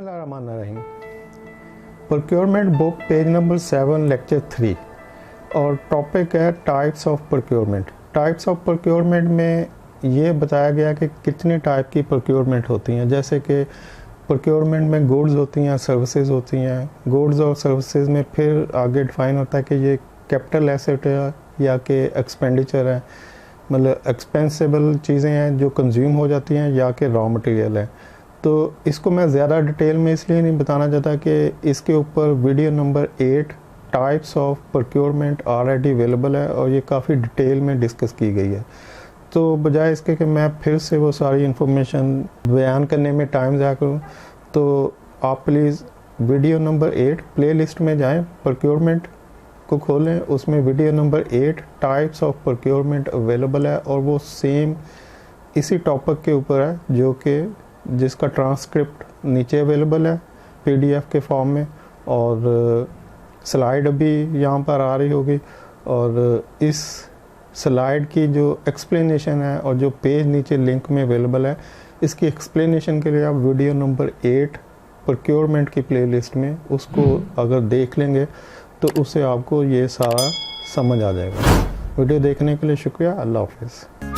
बिस्मिल्लाहिर्रहमानिर्रहीम। Procurement book page number 7 lecture 3 और topic है types of procurement. Types of procurement में ये बताया गया कि कितने टाइप की प्रोक्योरमेंट होती हैं। जैसे कि प्रोक्योरमेंट में गुड्स होती हैं, सर्विसेज होती हैं। गुड्स और सर्विसेज में फिर आगे डिफाइन होता है कि ये कैपिटल एसेट है या कि एक्सपेंडिचर है, मतलब एक्सपेंसिबल चीज़ें हैं जो कंज्यूम हो जाती हैं, या कि रॉ मटेरियल है। तो इसको मैं ज़्यादा डिटेल में इसलिए नहीं बताना चाहता कि इसके ऊपर video number 8 types of procurement already available है और ये काफ़ी डिटेल में डिस्कस की गई है। तो बजाय इसके कि मैं फिर से वो सारी इन्फॉर्मेशन बयान करने में टाइम ज़ाया करूँ, तो आप प्लीज़ वीडियो नंबर 8 प्लेलिस्ट में जाएं, प्रोक्योरमेंट को खोलें, उसमें video number 8 types of procurement available है और वो सेम इसी टॉपिक के ऊपर है, जो कि जिसका ट्रांसक्रिप्ट नीचे अवेलेबल है पीडीएफ के फॉर्म में, और स्लाइड अभी यहाँ पर आ रही होगी। और इस स्लाइड की जो एक्सप्लेनेशन है और जो पेज नीचे लिंक में अवेलेबल है, इसकी एक्सप्लेनेशन के लिए आप वीडियो नंबर 8 प्रोक्योरमेंट की प्लेलिस्ट में उसको अगर देख लेंगे तो उससे आपको ये सारा समझ आ जाएगा। वीडियो देखने के लिए शुक्रिया। अल्लाह हाफिज़।